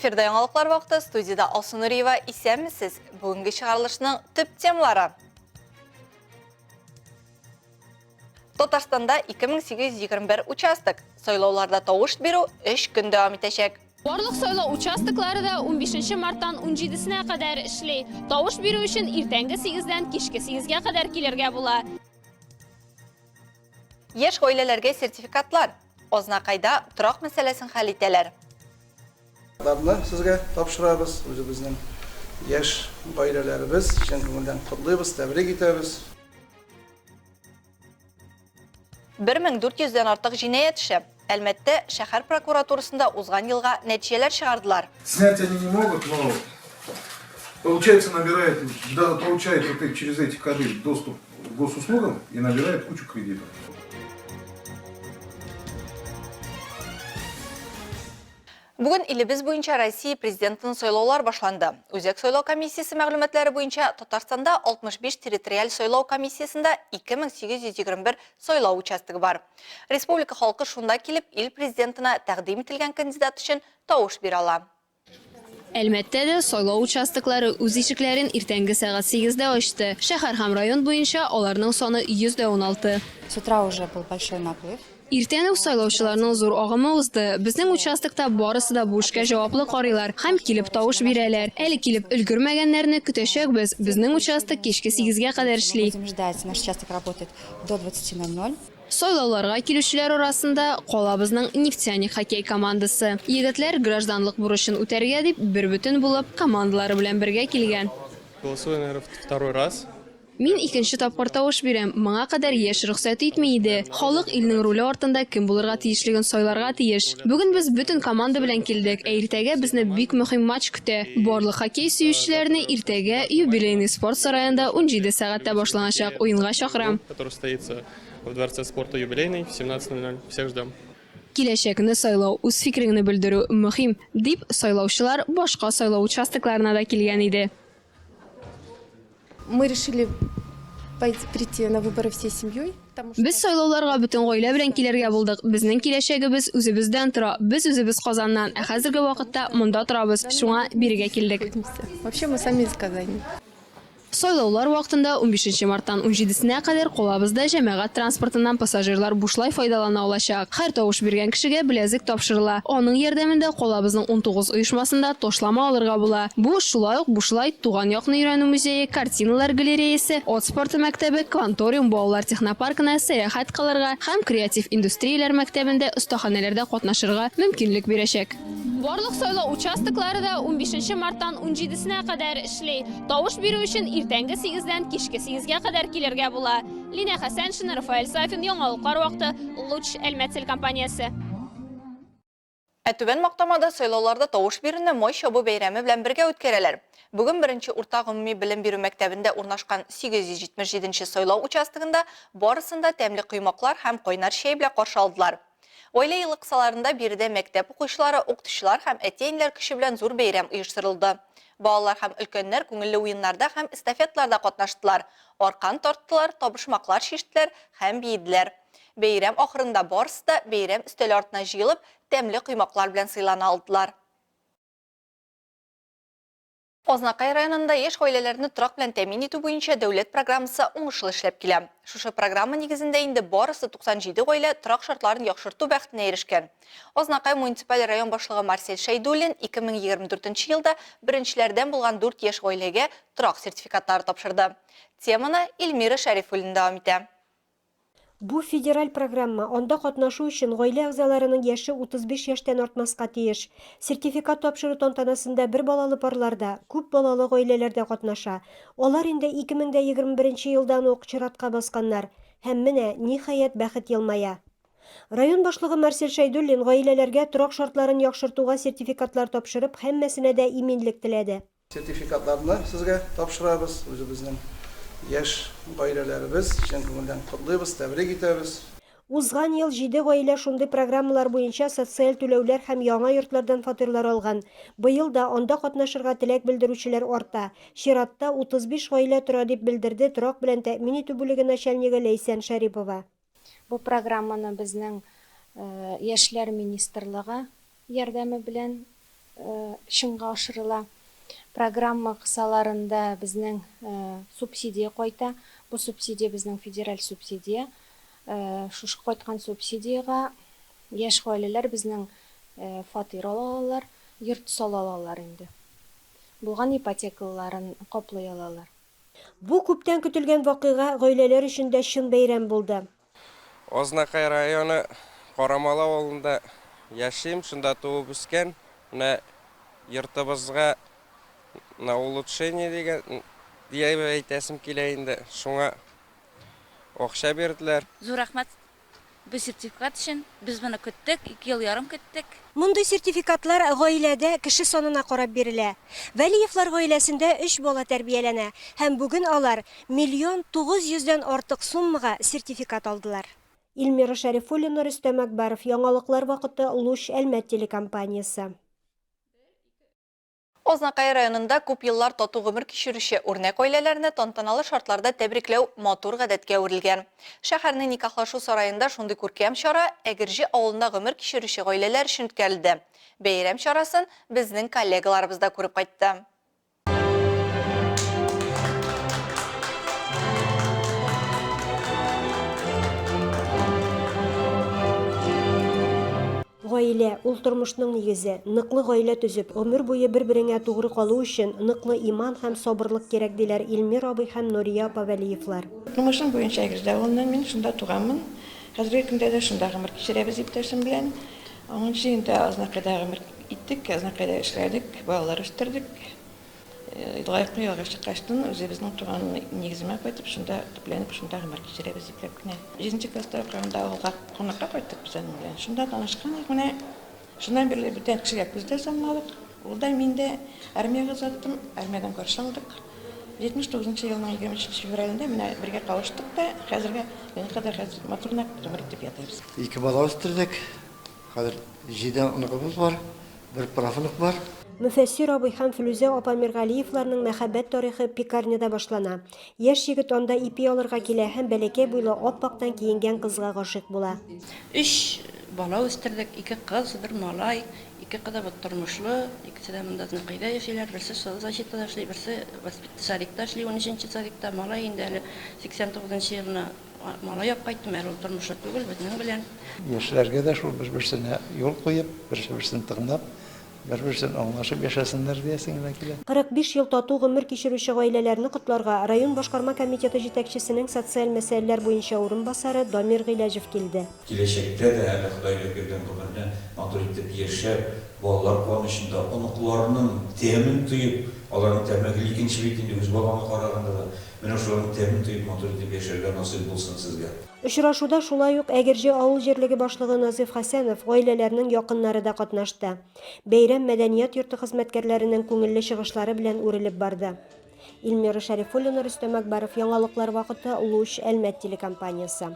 Эфирда яңалыклар вакыты, студияда Алсу Нуриева, исәнмесез? Бүгенге чыгарылышның төп темалары. Татарстанда 2821 участок. Сайлауларда тавыш бирү 3 көн дәвам итәчәк. Барлык сайлау участоклары да 15 марттан 17-сенә кадәр эшләй. Тавыш бирү өчен иртәнге 8-дән кичке 8-гә кадәр килергә була. Яшь гаиләләргә сертификатлар. Ознакайда торак мәсьәләсен хәл итәләр. Сезгә тапшырабыз, үзебезнең яшь гаиләләребез өчен күңелдән котлыйбыз, тәбрик итәбез. 1400-дән артык җинаять эше. Әлбәттә, шәһәр прокуратурасында узган елга нәтиҗәләр чыгардылар. Снять они не могут, но получается получает вот через эти коды доступ к госуслугам и набирает кучу кредитов. Бүген илебез буенча Россия президентын сайлаулар башланды. Үзәк сайлау комиссиясе мәгълүматлары буенча Татарстанда 65 территориаль сайлау комиссиясында 2821 сайлау участогы бар. Республика халкы шунда килеп ил президентына тәкъдим ителгән кандидат өчен тавыш бирә ала. Әлбәттә дә сайлау участоклары үз ишекләрен иртәнге сәгать 8-дә ачты. Шәһәр һәм район буенча аларның саны 116. С утра уже был большой наплыв. Иртән үк сайлаучыларның зур агымы узды. Безнең участокта барысы да бу эшкә җаваплы карыйлар һәм килеп тавыш бирәләр. Әле килеп өлгермәгәннәрне көтәчәкбез. Безнең участок кичке 8-гә кадәр эшли. Будем ждать, наш участок работает до 20:00. Сайлауларга килүчеләр арасында калабызның нефтяник хоккей командасы. Егетләр гражданлык бурычын үтәргә дип бер бүтән булып командалары белән бергә килгән. Голосую, наверное, второй раз. Мин икенче тапкыр тавыш бирәм. Моңа кадәр яшь рөхсәт итми иде. Халык илнең роле артында кем булырга тиешлеген сайларга тиеш. Бүген без бүтән команда белән килдек. Иртәгә безне бик мөһим матч көтә. Барлык хоккей сөючеләрне иртәгә юбилейный спорт сараенда 17 сәгатьтә башланачак уенга чакырам. Который состоится в Дворце спорта юбилейный в 17:00. Всех ждем. Киләчәкне сайлау, үз фикереңне белдерү мөһим, дип сайлаучылар башка сайлау участокларына да килгән иде. Мы решили прийти на выборы всей семьей. Без сайлауларга бүтән гаилә белән килергә булдык. Безнең киләчәгебез үзебездән тора. Без үзебез Казаннан, ә хәзерге вакытта монда торабыз. Шуңа бирегә килдек. Вообще мы сами из Казани. Сайлаулар вакытында 15 марттан 17-сенә кадәр калабызда җәмәгать транспортыннан пассажирлар бушлай файдалана алачак. Һәр тавыш биргән кешегә беләзек тапшырыла. Аның ярдәмендә калабызның 19 оешмасында тошлама алырга була. Бу шулай ук бушлай туган якны өйрәнү музее, картиналар галереясы, от спорты мәктәбе, кванториум балалар технопаркына сәяхәт кылырга һәм креатив индустрияләр мәктәбендә остаханәләрдә катнашырга мөмкинлек бирәчәк. Барлык сайлау участоклары да 15 марттан 17-сенә кадәр эшләй. Тавыш бирү өчен иртәнге 8-дән кичке 8-гә кадәр килергә була. Лина Хәсәншина, Рафаэль Сафин, яңалыклар вакыты, Луч Әлмәтсел компаниясе. Түбән мактамада сайлауларда тавыш бирүне май чабу бәйрәме белән бергә үткәрәләр. Бүген 1-нче урта гомуми белем бирү мәктәбендә урнашкан 877-нче сайлау участогында барысында тәмле куймаклар һәм кайнар чәй белән каршы алдылар. Ойлы елы кысаларында биредә мәктәп укучылары, укытучылар һәм әтиәннәр көче белән зур бәйрәм оештырылды. Балалар һәм өлкәннәр күңелле уеннарда һәм эстафетларда катнаштылар. Аркан тарттылар, табышмаклар шиштеләр һәм биеделәр. Бәйрәм ахырында барысы да бәйрәм өстәле артына җыелып, тәмле куймаклар белән сыйлана алдылар. Ознакай районында яшь гаиләләрне торак белән тәэмин итү буенча дәүләт программасы уңышлы эшләп килә. Шушы программа нигезендә инде барысы 97 гаилә торак шартларын яхшырту бәхетенә ирешкән. Ознакай муниципаль район башлыгы Марсель Шәйдуллин 2024 елда беренчеләрдән булган 4 яшь гаиләгә торак сертификатлары тапшырды. Теманы Эльмира Шәрифуллин дәвам итә. Бу федераль программа, онда катнашу өчен гаилә әгъзаларының яше 35 яшьтән артмаска тиеш. Сертификат тапшыру тантанасында бер балалы парларда, күп балалы гаиләләрдә катнаша. Алар инде 2021 елдан ук чиратка басканнар. Һәм менә ниһаять бәхет елмая. Район башлыгы Марсель Шәйдуллин гаиләләргә торак шартларын яхшыртуга сертификатлар тапшырып, һәммәсенә дә иминлек теләде. Сертификатларны сезгә тапшырабыз, үзебезнең яшь гаиләләребез өчен күңелдән котлыйбыз, тәбрик итәбез. Узган ел 7 гаилә шундый программалар буенча социаль түләүләр һәм яңа йортлардан фатирлар алган. Быел да анда катнашырга теләк белдерүчеләр арта. Чиратта 35 гаилә тора дип белдерде торак белән тәэмин итү бүлеге начальнигы Ләйсән Шәрипова. Бу программаны безнең яшьләр министрлыгы ярдәме белән шыңға ашырыла. Программа кысаларында безнең субсидия кайта. Бу субсидия безнең федераль субсидия. Шушы кайткан субсидияга яшь гаиләләр безнең фатир алалар, йорт сала алалар инде. Булган ипотекаларын каплый алалар. Бу күптән көтелгән вакыйга гаиләләр өчен дә чын бәйрәм булды. Ознакай районы Карамала авылында яшим, шунда туып үскән. Менә йортыбызга улучшение дигән дип әйтәсем килә инде. Шуңа акча бирделәр. Зур рәхмәт. Бу сертификат өчен без моны көттек, 2 ел ярым көттек. Мондый сертификатлар гаиләдә кеше санына карап бирелә. Вәлиевлар гаиләсендә 3 бала тәрбияләнә һәм бүген алар 1 900 000 артык суммага сертификат алдылар. Илмира Шәрифуллина, Рөстәм Әкбәров, Яңалыклар вакыты, Луч, Әлмәт телекомпаниясе. Ознакай районында күп еллар тату гомер кичерүче үрнәк гаиләләрне тантаналы шартларда тәбрикләү матур гадәткә үрелгән. Шәһәрнең никахлашу сараенда шундый күркәм чара Әгерҗе авылында гомер кичерүче гаиләләр өчен үткәрелде. Бәйрәм чарасын безнең коллегаларыбыз да күреп кайтты. Гаилә ул тормышның нигезе. Ныклы гаилә төзеп, гомер буе бер-береңә тугры калу өчен ныклы иман һәм сабырлык кирәк диләр Илмир абый һәм Нурия апа Вәлиевлар. Тормышым буенча Әгерҗе авылыннан мин шунда туганмын. Хәзерге көндә дә шунда гомер кичерәбез иптәшем белән. Аның өчен дә Ознакайда гомер иттек, Ознакайда эшләдек, балалар үстердек. Лайыклы ялга чыккачтан үзебезнең туган нигеземә кайтып, шунда төпләнеп, шунда гомер кичерәбез дип кенә. 7нче класста укыганда авылга кунакка кайттык без белән. Шунда танышканбыз. Менә шуннан бирле бүтән кешегә күздә санмадык. Ул да мин дә армиягә заттым, армиядән каршыландык. 79 елның 23 февралендә менә бергә калыштык та, хәзергә менә кадәр хәзер матурнак гомер итеп ятабыз. 2 бала үстердек. Хәзер 7 уныкыбыз бар, 1 профилик бар. Мөфәссир абый һәм Филүзә апа Миргалиевларның мәхәббәт тарихы пекарняда башлана. Яшь егет анда ипи алырга килә һәм бәләкәй буйлы ап-ак киенгән кызга гашык була. 3 бала үстердек, 2 кыз, 1 малай, 2 кыз да тормышлы, икесе дә монда Ознакайда яшиләр, берсе защитада эшли, берсе садикта эшли, 13нче садикта, малай инде әле 89 елны малай яп кайттым, әле ул тормышлы түгел, безнең белән. Яшьләргә дә шул бер-берсенә юл куеп, берсе-берсен тыңлап, бер-берсен аңлашып яшәсеннәр диясен генә килә. 45 ел тату гомер кичерүче гаиләләрне котларга район башкарма комитеты җитәкчесенең социаль мәсьәләләр буенча урынбасары Дамир Гыйләҗев килде. Киләчәктә дә әле Худайга биргән гомерне матур итеп яшәп, балалар куанычында оныкларының тәмен тоеп, аларның тәмәге икенче бит инде үз балаңа караганда да менә шуларның тәмен тоеп матур итеп яшәргә насыйп булсын сезгә. Очрашуда шулай ук Әгерҗе авыл җирлеге башлыгы Назиф Хәсәнов гаиләләрнең якыннары да катнашты. Бәйрәм мәдәният йорты хезмәткәрләренең күңелле чыгышлары белән үрелеп барды. Илмира Шәрифуллина, Рөстәм Әкбәров, Яңалыклар вакыты, Луч, Әлмәт телекомпаниясе.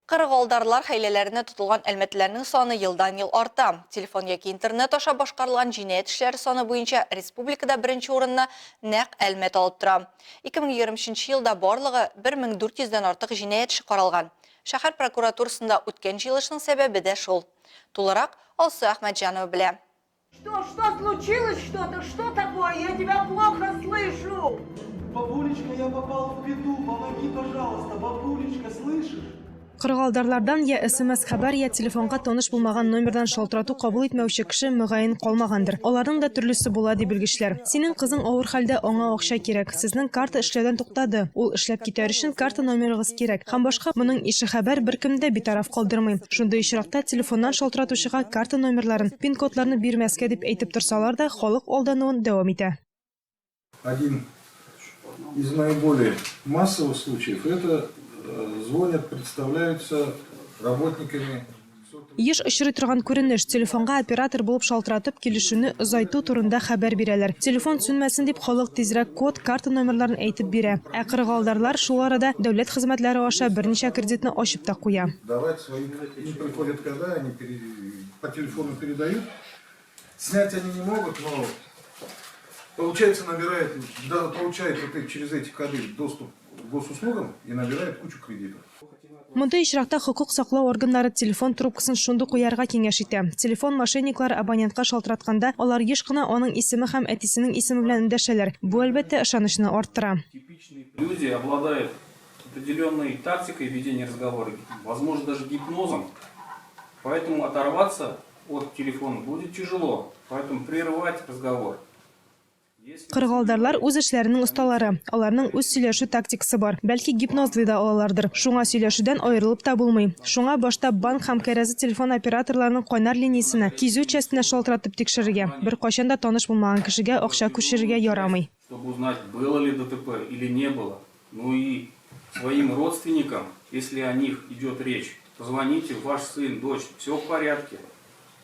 Кыргылдарлар хәйләләренә тотылган әлмәтләрнең саны елдан-ел арта. Телефон яки интернет аша башкарылган җинаять эшләре саны буенча республикада беренче урынны нәкъ Әлмәт алып тора. 2023 елда барлыгы 1400-дән артык җинаять эше каралган. Шәһәр прокуратурасында үткән җыелышның сәбәбе дә шул. Тулырак Алсу Әхмәтҗанова белә. Что случилось что-то? Что такое? Я тебя плохо слышу. Бабулечка, я попал в беду. Помоги, пожалуйста. Бабулечка, слышишь? Кыргалдарлардан я СМС хәбәр, я телефонга таныш булмаган номердан шалтырату кабул итмәүче кеше мөгаен калмагандыр. Аларның да төрлесе була ди белгечләр. Синең кызың авыр хәлдә, аңа акча кирәк. Сезнең карта эшләүдән туктады. Ул эшләп китәр өчен карта номерыгыз кирәк. Һәм башка моның ише хәбәр беркемдә битараф калдырмый. Шундый очракта телефоннан шалтыратучыга карта номерларын, пин-кодларны бирмәскә дип әйтеп торсалар да, халык алдануын дәвам итә. Один из наиболее массовых случаев это звонят, представляются работниками. Еш очрый торган күренеш, телефонга оператор булып шалтыратып килешүне озайту турында хәбәр бирәләр. Телефон сүнмәсен дип халык тизрәк код, карта номерларын әйтеп бирә. Ә кыргалдарлар шул арада дәүләт хезмәтләре аша берничә кредитны ачып та куя. Давать свои не приходят, когда они по телефону передают. Снять они не могут, но получается набирает, да, получает вот через эти коды доступ госуслугам и набирает кучу кредитов. Монда ишракта хукук саклау органнары телефон трубкасын шунды куярга киңәш итә. Телефон мошенниклар абонентка шалтыратканда, алар еш кына аның исеме һәм әтисенең исеме белән эндәшәләр. Бу әлбәттә ышанычны арттыра. Люди обладают определенной тактикой ведения разговора, возможно, даже гипнозом. Поэтому оторваться от телефона будет тяжело. Поэтому прерывать разговор. Кыргалдарлар үз эшләренең осталары. Аларның үз сөйләшү тактикасы бар. Бәлки гипнозлый да алалардыр. Шуңа сөйләшүдән аерылып та булмый. Шуңа башта банк һәм кәрәзе телефон операторларының кайнар линиясенә, кизү частына шалтыратып тикшерергә. Бер кайчан да таныш булмаган кешегә акча күчерергә ярамый. Чтобы узнать, было ли ДТП или не было. Ну и своим родственникам, если о них идет речь, позвоните, ваш сын, дочь, все в порядке.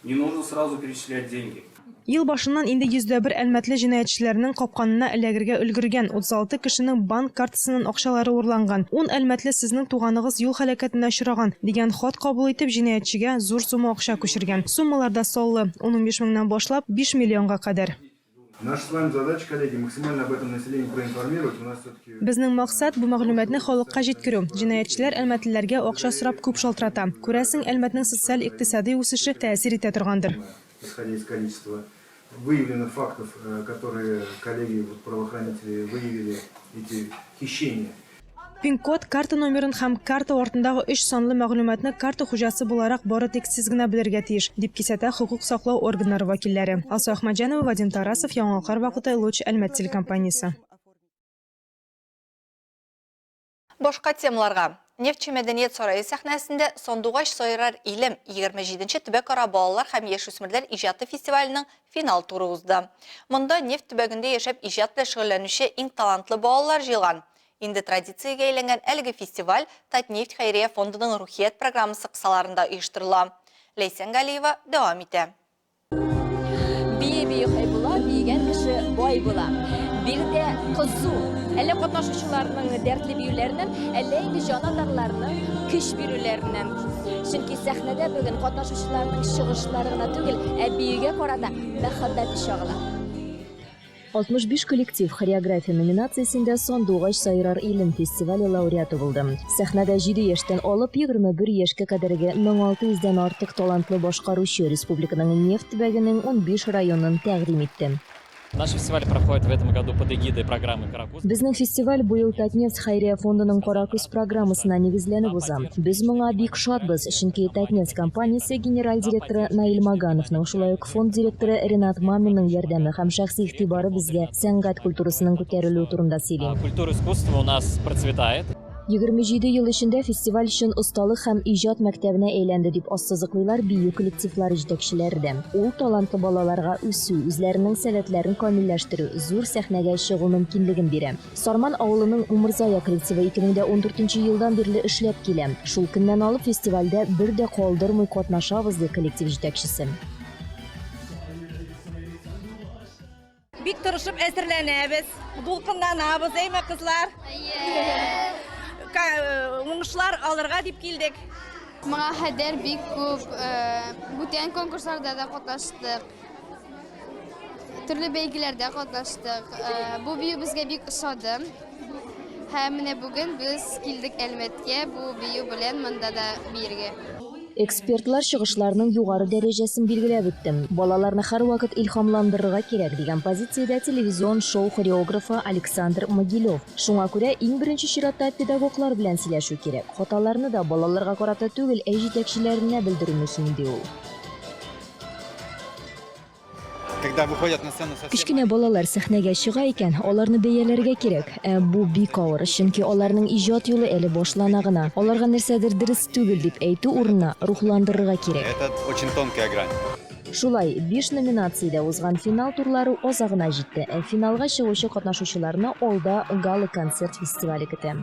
Не нужно сразу перечислять деньги. Ел башыннан инде 101 әлмәтле җинаятьчеләрнең капканына эләгергә өлгергән 36 кешенең банк картасының акчалары урланган. 10 әлмәтле сезнең туганыгыз юл һәлакәтенә очраган дигән хат кабул итеп җинаятьчегә зур сума акча күчергән. Суммаларда саллы 15 меңнән башлап 5 миллионга кадәр. Наша с вами задача, коллеги, максимально об этом население проинформировать. У нас все-таки... Безнең максат бу мәгълүматны халыкка җиткерү. Җинаятьчеләр әлмәтлеләргә акча сорап күп шалтырата. Күрәсең, әлмәтнең социаль-икътисади үсеше тәэсир итә торгандыр. Исходя из количества выявленных фактов, которые коллеги правоохранители выявили, эти хищения. Пин-код, карта номерын һәм карта артындагы 3 санлы мәгълүматны карта хуҗасы буларак бары тик сез генә белергә тиеш, дип кисәтә хукук саклау органнары вәкилләре. Алса Ахмаджанова, Вадим Тарасов, Яңалкар вакыты, Луч Әлмәт телекомпаниясе. Башка темаларга. Нефтче мәдәният сарайы сәхнәсендә Сандугач сайрар илем 27-нче төбәк-ара балалар һәм яшүсмерләр иҗаты фестиваленең финал туры узды. Монда нефть төбәгендә яшәп иҗат белән шөгыльләнүче иң талантлы балалар җыелган. Инде традициягә әйләнгән әлеге фестиваль Татнефть хәйрия фондының рухият программасы кысаларында оештырыла. Ләйсән Галиева дәвам итә. Бие хай була, бигән кеше бай була. Bir de kızı, elle katlaşıcılarının dertli büyülerinden, elle indi janatlarlarının kış büyülerinden. Çünkü sahnede bugün katlaşıcılarının çıkışlarına tügül, büyüge korada muhabbeti şağılar. 65 коллектив хореография номинациясында Сандугач сайрар илем фестивале лауреаты булды. Сәхнәдә 7 яшьтән алып 21 яшькә кадәрге 1600-дән артык талантлы башкаручы республиканың нефть төбәгенең 15 районын тәкъдим итте. Наш фестиваль проходит в этом году под эгидой программы «Каракуз». Безнең фестиваль быел Татнефть хәйрия фондының «Каракуз» программасына нигезләнеп уза. Без моңа бик шатбыз, чөнки Татнефть компаниясе генераль директоры Наил Магановның, шулай ук фонд директоры Ренат Маминның ярдәме һәм шәхси игътибары безгә сәнгать культурасының күтәрелүе турында сөйли. Культура искусства у нас процветает. 27 ел эчендә фестиваль өчен осталык һәм иҗат мәктәбенә әйләнде дип ассызыклыйлар бию коллективлары җитәкчеләре дә. Ул талантлы балаларга үсү, үзләренең сәләтләрен камилләштерү, зур сәхнәгә чыгу мөмкинлеген бирә. Сарман авылының Умырзая коллективы 2014 елдан бирле эшләп килә. Шул көннән алып фестивальдә бер дә калдырмый катнашабыз ди коллектив җитәкчесе. Бик тырышып әзерләнәбез, дулкынланабыз, әйме кызлар? Уңышлар алырга дип килдек. Моңа хәдәр бик күп, бүтән конкурсларда да катнаштык. Төрле бәйгеләрдә катнаштык. Бу бию безгә бик ошады. Һәм менә бүген без килдек Әлмәткә бу бию белән монда да биергә. Экспертлар чыгышларының югары дәрәҗәсен билгеләп үтте. Балаларны һәр вакыт илһамландырырга кирәк дигән позициядә телевизион шоу хореографы Александр Могилев. Шуңа күрә иң беренче чиратта педагоглар белән сөйләшү кирәк. Хаталарны да балаларга карата түгел, җитәкчеләренә белдерү мөһим ди ул. Кичкенә балалар сәхнәгә чыга икән, аларны бәяләргә кирәк. Бу бик авыр, чөнки аларның иҗат юлы әле башлана гына. Аларга нәрсәдер дөрес түгел дип әйтү урынына рухландырырга кирәк. Это очень тонкая грань. Шулай 5 номинациядә узган финал турлары азагына җитте. Финалга чыгучы катнашучыларны алда гала концерт фестивале көтә.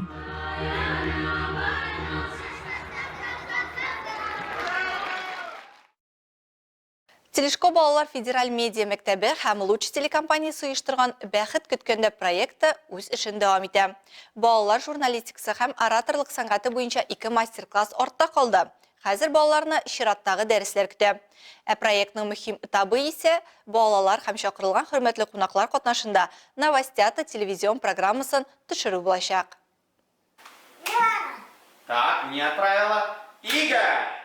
Телешко балалар федераль медиа мәктәбе һәм Луч телекомпаниясе оештырган бәхет көткәндә проекты үз эшен дәвам итә. Балалар журналистикасы һәм ораторлык сәнгате буенча 2 мастер-класс артта калды. Хәзер балаларны чираттагы дәресләр көтә. Проектның мөһим этабы исә балалар һәм чакырылган хөрмәтле кунаклар катнашында Новостята телевизион программасын төшерү булачак. Так, не отправила. Игорь!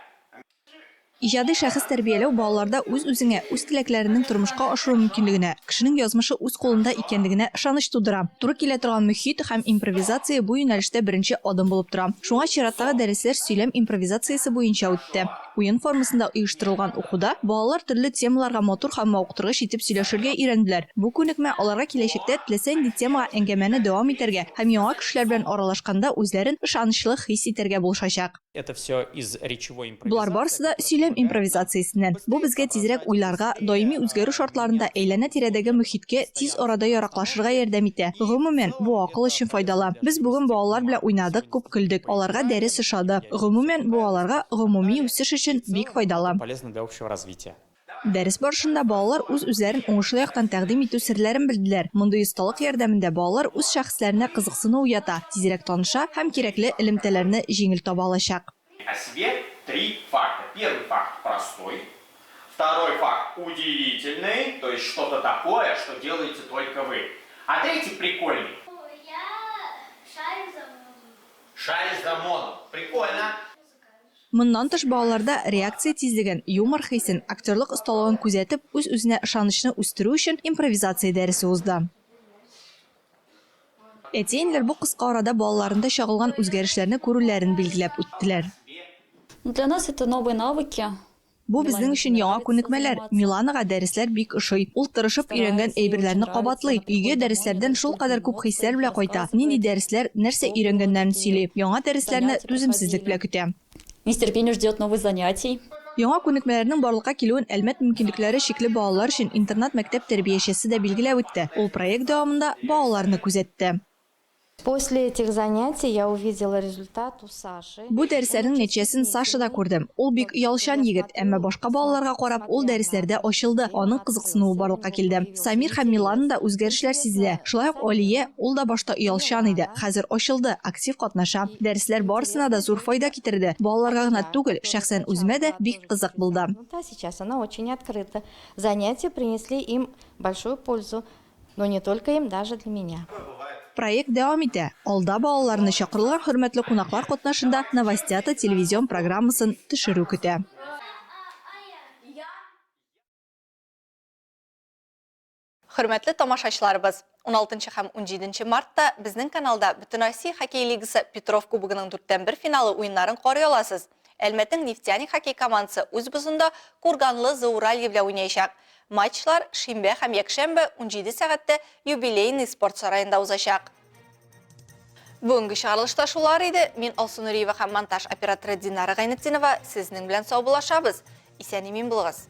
Ижади шәхес тәрбияләү балаларда үз-үзеңә, үз теләкләренең тормышка ашыру мөмкинлегенә, кешенең язмышы үз кулында икәнлегенә ышаныч тудыра. Туры килә торган мөхит һәм импровизация бу юнәлештә беренче адым булып тора. Шуңа чираттагы дәресләр сөйләм импровизациясе буенча үтте. Уен формасында оештырылган укуда балалар төрле темаларга матур һәм мавыктыргыч итеп сөйләшергә өйрәнделәр. Бу күнекмә аларга киләчәктә теләсә инде темага әңгәмәне дәвам итәргә һәм яңа кешеләр белән аралашканда үзләрен ышанычлы хис итәргә булышачак. Это все из речевой импровизации. Булар барысы да сөйләм импровизациясеннән. Бу безгә тизрәк уйларга, даими үзгәрү шартларында әйләнә-тирәдәге мөхиткә тиз арада яраклашырга ярдәм итә. Гомумән, бу акыл өчен файдалы. Без бүген балалар белән уйнадык, күп көлдек. Аларга дәрес ошады. Гомумән, бу аларга гомуми үсеш өчен бик файдалы. Полезно для общего развития. Дәрес барышында балалар үз-үзләрен уңышлы яктан тәкъдим итү серләрен белделәр. Мондый осталык ярдәмендә балалар үз шәхесләренә кызыксыну уята, тизрәк таныша һәм кирәкле элемтәләрне җиңел таба алачак. О себе 3 факта. Первый факт простой. Второй факт удивительный, то есть что-то такое, что делаете только вы. А третий прикольный. Я шарю за модом. Шаришь за модом. Прикольно. Моннан тыш балаларда реакция тизлеген, юмор хисен, актерлык осталыгын күзәтеп, үз-үзенә ышанычны үстерү өчен импровизация дәресе узды. Әтиенләр бу кыска арада балаларында чагылган үзгәрешләрне күрүләрен билгеләп үттеләр. Для нас это новые навыки. Бу безнең өчен яңа күнекмәләр. Миланага дәресләр бик ошый. Ул тырышып өйрәнгән әйберләрне кабатлый. Өйгә дәресләрдән шул кадәр күп хисләр белән кайта. Нинди дәресләр, нәрсә өйрәнгәннәрен сөйли. Яңа дәресләрне түземсезлек белән көтә. Нетерпение ждет новых занятий. Яңа күнекмәләрнең барлыкка килүен әлмәт мөмкинлекләре шикле балалар өчен интернат-мәктәп тәрбиячесе дә билгеләп үтте. Ул проект дәвамында балаларны күзәтте. После этих занятий я увидела результат у Саши. Бу дәресләрнең нәтиҗәсен Сашада күрдем. Ул бик ялчан егет, әмма башка балаларга карап, ул дәресләрдә ачылды. Аның кызыксынуы барлыкка килде. Самир һәм Миланда үзгәрешләр сизелә. Шулай ук Алия, ул да башта ялчан иде. Хәзер ачылды, актив катнаша. Дәресләр барысына да зур файда китерде. Балаларга гына түгел, шәхсән үземә дә бик кызык булды. Сейчас она очень открыта. Занятия принесли им большую пользу, но не только им, даже для меня. Проект дәвам итә. Алда балаларны чакырылган хөрмәтле кунаклар катнашында Новостята телевизион программасын төшерү көтә. Хөрмәтле тамашачыларыбыз, 16 һәм 17 мартта безнең каналда Бөтенроссия хоккей лигасы Петров кубогының 4-1 финалы уеннарын карый аласыз. Әлмәтнең нефтяник хоккей командасы үз бозында Курганлы Зауралье белән уйнаячак. Матчлар шимбә һәм якшәмбе 17 сәгатьтә юбилейный спорт сараенда узачак. Бүгенге чыгарылышта шулар иде. Мин Алсу Нуриева һәм монтаж операторы Динара Гайнетдинова сезнең белән сау булашабыз. Исән-имин булыгыз.